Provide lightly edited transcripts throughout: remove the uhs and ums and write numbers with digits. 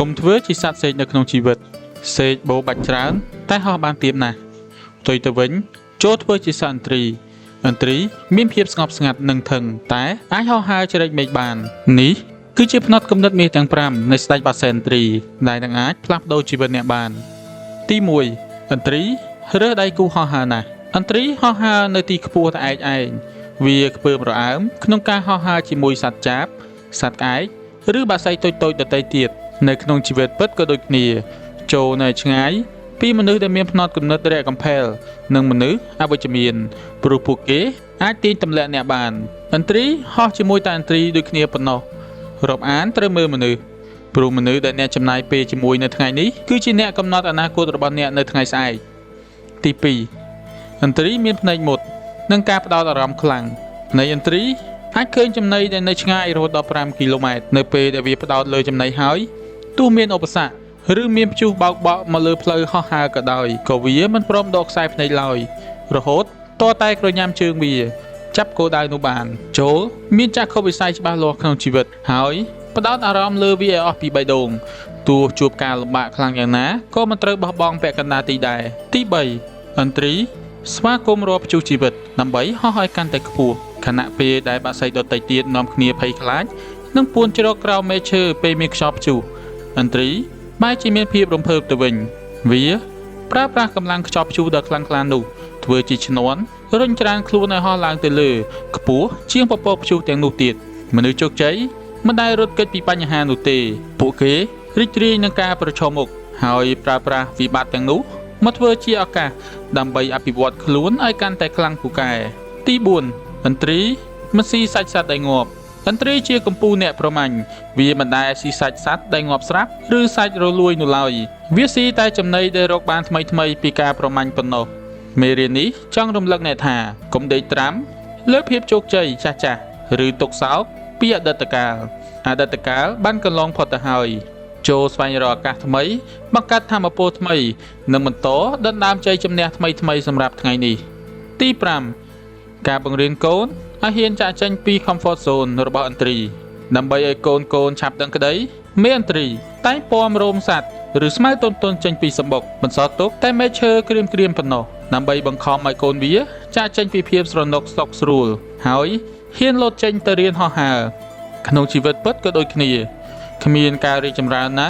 កុំធ្វើជាសត្វសេកនៅក្នុងជីវិតសេកបោបាច់ច្រើនតែហោះបានទៀបណាស់ផ្ទុយទៅវិញចូលធ្វើជាសត្វឥន្ទ្រីមានភាពស្ងប់ស្ងាត់និងថឹងតែអាចហោះហើរជ្រែកមេឃបាននេះគឺជាផ្នត់គំនិតមាសទាំង5នៃស្ដេចបាសែនឥន្ទ្រីដែលនឹងអាចផ្លាស់ប្ដូរជីវិតអ្នកបានទី1ឥន្ទ្រីរើសដៃគូហោះហើរណាស់ឥន្ទ្រីហោះហើរនៅទីខ្ពស់តែឯងវាខ្ពើមរអើមក្នុងការហោះហើរជាមួយសត្វចាបសត្វក្អែកឬបក្សីតូចៗដទៃទៀតនៅក្នុងជីវិតពិតក៏ដូចគ្នាចូលនៅឆ្ងាយពីមនុស្សដែលមានផ្នត់គំនិតរាក់កំផែលនិងមនុស្សអវិជ្ជមានព្រោះពួកគេអាចទាញទម្លាក់អ្នកបានឥន្ទ្រីហោះជាមួយតែឥន្ទ្រីដូចគ្នាប៉ុណ្ណោះរាប់អានត្រូវមើលមនុស្សព្រោះមនុស្សដែលអ្នកចំណាយពេលជាមួយនៅថ្ងៃនេះគឺជាអ្នកកំណត់អនាគតរបស់អ្នកនៅថ្ងៃស្អែកទី2ឥន្ទ្រីមានភ្នែកមុតនិងការផ្ដោតអារម្មណ៍ខ្លាំងភ្នែកឥន្ទ្រីអាចឃើញចំណីដែលនៅឆ្ងាយរហូតដល់5គីឡូម៉ែត្រនៅពេលដែលវាផ្ដោតលើចំណីហើយទោះមានឧបសគ្គឬមានព្យុះបោកបក់មកលើផ្លូវហោះហើរក៏ដោយក៏វាមិនព្រមដកខ្សែភ្នែកឡើយរហូតតតែក្រញ៉ាំជើងវាចាប់គោលដៅនោះបានចូលមានចក្ខុវិស័យច្បាស់លាស់ក្នុងជីវិតហើយផ្ដោតអារម្មណ៍លើវាឲ្យអស់ពីបេះដូងទោះជួបការលំបាកខ្លាំងយ៉ាងណាក៏មិនត្រូវបោះបង់ពាក់កណ្ដាលទីដែរទី3ឥន្ទ្រីស្វាគមន៍រាល់ព្យុះជីវិតដើម្បីហោះឲ្យកាន់តែខ្ពស់ខណៈពេលដែលបក្សីដទៃទៀតនាំគ្នាភ័យខ្លាចនិងពួនជ្រកក្រោមមែកឈើពេលមានខ្យល់ព្យុះឥន្ទ្រីបែរជាមានភាពរំភើបទៅវិញវាប្រើប្រាស់កម្លាំងខ្យល់ព្យុះដ៏ខ្លាំងក្លានោះធ្វើជាឈ្នាន់រុញច្រានខ្លួនឲ្យហោះឡើងទៅលើខ្ពស់ជាងពពកព្យុះទាំងនោះទៀតមនុស្សជោគជ័យមិនដែលរត់គេចពីបញ្ហានោះទេពួកគេរីករាយនឹងការប្រឈមមុខហើយប្រើប្រាស់វិបត្តិទាំងនោះមកធ្វើជាឱកាសដើម្បីអភិវឌ្ឍខ្លួនឲ្យកាន់តែខ្លាំងពូកែទី4ឥន្ទ្រីមិនស៊ីសាច់សត្វដែលងាប់ឥន្ទ្រីជាកម្ពុជាអ្នកប្រមាញ់វាមិនដែលស៊ីសាច់សត្វដែលងាប់ស្រាប់ឬសាច់រលួយនោះឡើយវាស៊ីតែចំណីដែលរកបានថ្មីពីការប្រមាញ់ប៉ុណ្ណោះមេរៀននេះចង់រំលឹកអ្នកថាកុំដេកត្រាំលើភាពជោគជ័យចាស់ឬទុកសោកពីអតីតកាលបានកន្លងផុតទៅហើយចូលស្វែងរកឱកាសថ្មីបង្កើតធម៌ពលថ្មីនិងបន្តដណ្ដើមជ័យជំនះថ្មីសម្រាប់ថ្ងៃនេះទី5ការបង្រៀនកូនឲ្យហ៊ានចាកចេញពី comfort zone របស់ឥន្ទ្រីដើម្បីឲ្យកូនឆាប់ដឹងក្តីមេឥន្ទ្រីតែងពំរោមសัตว์ឬស្មៅតុនចេញពីសម្បុកបន្សល់ទុកតែមែកឈើក្រៀមប៉ុណ្ណោះដើម្បីបង្ខំឲ្យកូនវាចាកចេញពីភាពស្រណុកស្តុកស្រួលហើយហ៊ានលោតចេញទៅរៀនហោះហើរក្នុងជីវិតពិតក៏ដូចគ្នាគ្មានការរីកចម្រើនណា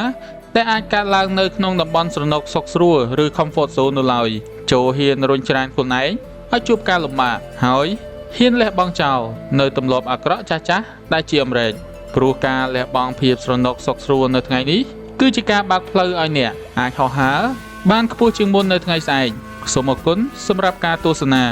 ដែលអាចកើតឡើងនៅក្នុងតំបន់ស្រណុកសុខស្រួលឬ comfort zone នោះឡើយចូលហ៊ានរុញច្រានខ្លួនឯងឲ្យជួបការលំបាកហើយហ៊ានលះបង់ចោលនៅទម្លាប់អាក្រក់ចាស់ដែលជាអំរែកព្រោះការលះបង់ភាពស្រណុកសុខស្រួលនៅថ្ងៃនេះគឺជាការបើកផ្លូវឲ្យអ្នកអាចហោះហើរបានខ្ពស់ជាងមុននៅថ្ងៃស្អែកសូមអរគុណសម្រាប់ការទស្សនា